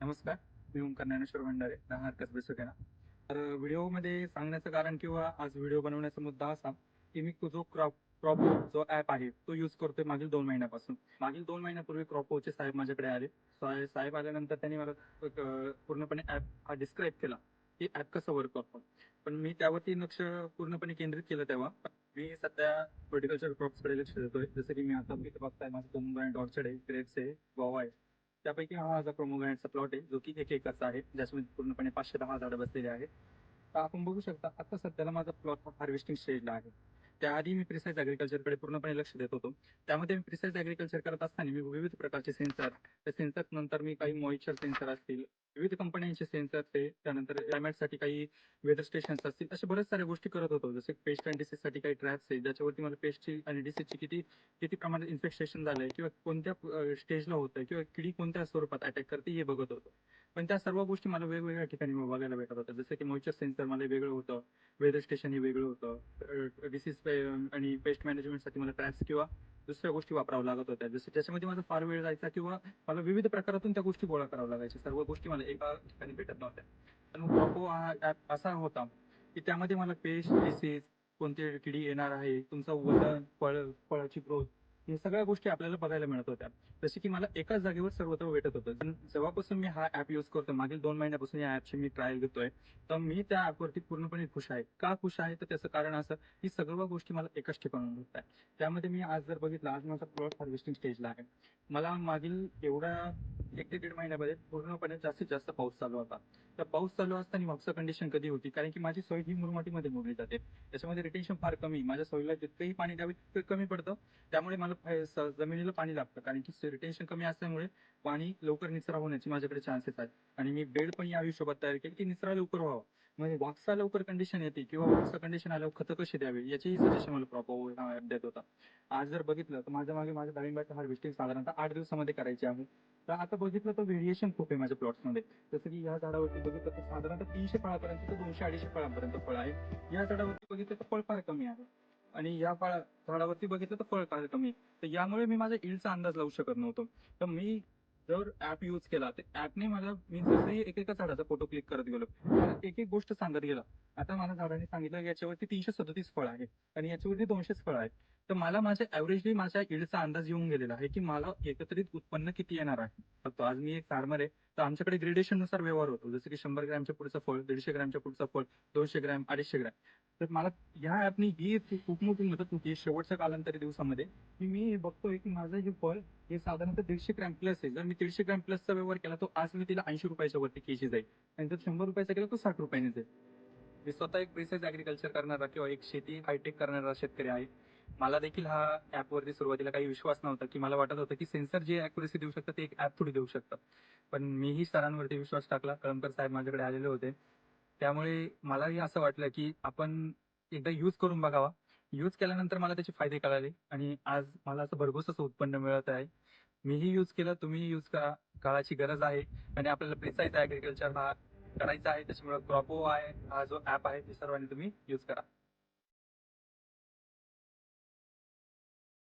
नमस्कार. मी ओंकार ज्ञानेश्वर भंडारे, राहणार कसबे सुकेना. तर व्हिडिओमध्ये सांगण्याचं कारण किंवा आज व्हिडिओ बनवण्याचा मुद्दा असा, की मी जो क्रॉपो जो ॲप आहे, तो यूज करतोय मागील 2 महिन्यापासून. मागील 2 महिन्यापूर्वी क्रॉपोचे साहेब माझ्याकडे आले. साहेब आल्यानंतर त्यांनी मला पूर्णपणे ॲप हा डिस्क्राईब केला, की ॲप कसं वर्क करतं. पण मी त्यावरती लक्ष पूर्णपणे केंद्रित केलं तेव्हा. मी सध्या व्हर्टिकल्चर क्रॉप्सकडे लक्ष देतोय. जसं की मी आता इथं बघताय माझं पोमोग्रॅनेट ऑर्चर्ड आहे, ग्रेप्स आहे, गुआवा आहे. त्यापैकी हा माझा पोमोग्रॅनेटचा प्लॉट आहे, जो की 1 एकरचा आहे, ज्याच्यामध्ये पूर्णपणे 510 झाडं बसलेली आहेत. तर आपण बघू शकता, आता सध्याला माझा प्लॉट हार्वेस्टिंग स्टेजला आहे. त्याआधी मी प्रिसाइज ॲग्रिकल्चरकडे पूर्णपणे लक्ष देत होतो. त्यामध्ये मी प्रिसाइज ॲग्रिकल्चर करत असताना मी विविध प्रकारचे सेन्सर, त्या सेन्सर नंतर मी काही मॉइश्चर सेन्सर असतील, विविध कंपन्यांचे सेन्सर ते, त्यानंतर क्लायमेटसाठी काही वेदर स्टेशन्स असतील, अशा बऱ्याच साऱ्या गोष्टी करत होतो. जसे पेस्ट अँड डिसीजसाठी काही ट्रॅप्स आहेत, ज्याच्यावरती मला पेस्टची आणि डिसीजची किती किती प्रमाणात इन्फेक्शन झालंय किंवा कोणत्या स्टेजला होतंय किंवा किडी कोणत्या स्वरूपात अटॅक करते हे बघत होतो. पण त्या सर्व गोष्टी मला वेगवेगळ्या ठिकाणी बघायला भेटत होत्या. जसं की मॉइश्चर सेन्सर मला वेगळं होतं, वेदर स्टेशन हे वेगळं होतं. डिसीज आणि पेस्ट मॅनेजमेंटसाठी मला ट्रॅप्स किंवा दुसऱ्या गोष्टी वापराव्या लागत होत्या. जसं त्याच्यामध्ये माझा फार वेळ जायचा किंवा मला विविध प्रकारातून त्या गोष्टी गोळा कराव्या लागायच्या. सर्व गोष्टी मला एका ठिकाणी भेटत नव्हत्या. पण Propo हा ॲप असा होता, की त्यामध्ये मला पेस्ट, डिसीज, कोणती किडी येणार आहे, तुमचं वजन, फळाची ग्रोथ, या सगळ्या गोष्टी आपल्याला बघायला मिळत होत्या. जसे की मला एकाच जागेवर सर्वत्र भेटत होतं. पण जेव्हापासून मी हा ॲप यूज करतोय, मागील 2 महिन्यापासून या ॲपची मी ट्रायल घेतोय, तर मी त्या ॲपवरती पूर्णपणे खुश आहे. का खुश आहे? तर त्याचं कारण असं, की सर्व गोष्टी मला एकाच ठिकाणाहून भेटत आहेत. त्यामध्ये मी आज जर बघितलं, आज माझा प्लॉट हार्वेस्टिंग स्टेजला आहे. मला मागील एवढ्या 1 ते 1.5 महिन्यामध्ये पूर्णपणे जास्तीत जास्त पाऊस चालू होता. तर पाऊस चालू असताना मागचं कंडिशन कधी होती? कारण की माझी सॉईल ही मुरमाटीमध्ये मोडली जाते. त्याच्यामध्ये रिटेन्शन फार कमी. माझ्या सॉईलला जितकंही पाणी द्यावे तितकं कमी पडतं. त्यामुळे मला जमिनीला पाणी लागतं. कारण की रिटेन्शन कमी असल्यामुळे पाणी लवकर निचरा होण्याचे माझ्याकडे चान्सेस आहेत. आणि मी बेड पण या हिशोबात तयार केली की निचरा लवकर व्हावा. म्हणजे वाक्सा लवकर कंडिशन येते किंवा वाक्सा कंडिशन आल्यावर खतं कशी द्यावी याचीही सजेशन मला प्रॉपर ॲप देत होता. आज जर बघितलं तर माझ्या मागे माझ्या डाळिंबाचं हार्वेस्टिंग साधारणतः 8 दिवसामध्ये करायचे आहे. तर आता बघितलं तर व्हेरिएशन खूप आहे माझ्या प्लॉट्समध्ये. जसं की या झाडावरती बघितलं तर साधारणतः 300 फळापर्यंत तर 200-250 फळांपर्यंत फळ आहे. या झाडावरती बघितलं तर फळ फार कमी आहे. आणि या झाडावरती बघितलं तर फळ फार कमी आहे. तर यामुळे मी माझ्या यील्डचा अंदाज लावू शकत नव्हतो. तर मी जर ॲप यूज केला तर ॲपने मला मी जसंही एकेका झाडाचा फोटो क्लिक करत गेलो, मला एक-एक गोष्ट सांगत गेला. आता मला झाडाने सांगितलं की याच्यावरती 337 फळं आहेत आणि याच्यावरती 200च फळं आहेत. तर मला माझ्या एव्हरेजली माझ्या यील्डचा अंदाज येऊन गेलेला आहे, की मला एकत्रित उत्पन्न किती येणार आहे. फक्त आज मी एक फार्मर आहे, तर आमच्याकडे ग्रेडेशननुसार व्यवहार होतो. जसं की 100 ग्रॅमच्या पुढचं फळ, 150 ग्रॅमच्या पुढचं फळ, 200 ग्रॅम, 250 ग्रॅम. तर मला ह्या ॲपनी ही खूप मोठी मदत होती शेवटच्या कालांतरी दिवसामध्ये, की मी बघतोय की माझं हे फळ हे साधारणतः 150 ग्रॅम प्लस आहे. जर मी 150 ग्रॅम प्लसचा व्यवहार केला, तर आज मी तिला ₹80 वरती केजी जाईल आणि जर ₹100 केला, तर ₹60 जाईल. मी स्वतः एक प्रिसाइज ॲग्रिकल्चर करणारा किंवा एक शेती हायटेक करणारा शेतकरी आहे. मला देखील हा ॲपवरती सुरुवातीला काही विश्वास नव्हता, की मला वाटत होतं, की सेन्सर जे ॲक्युरसी देऊ शकतात, ते एक ॲप थोडी देऊ शकतात. पण मीही सरांवरती विश्वास टाकला. कळमकर साहेब माझ्याकडे आलेले होते. त्यामुळे मलाही असं वाटलं, की आपण एकदा यूज करून बघावा. यूज केल्यानंतर मला त्याचे फायदे कळाले आणि आज मला असं भरघोस असं उत्पन्न मिळत आहे. मीही यूज केलं, तुम्हीही यूज करा. काळाची गरज आहे आणि आपल्याला प्रिसाइज ॲग्रिकल्चर हा करायचा आहे. त्याच्यामुळे क्रॉपो आहे, हा जो ॲप आहे, ते सर्वांनी तुम्ही यूज करा.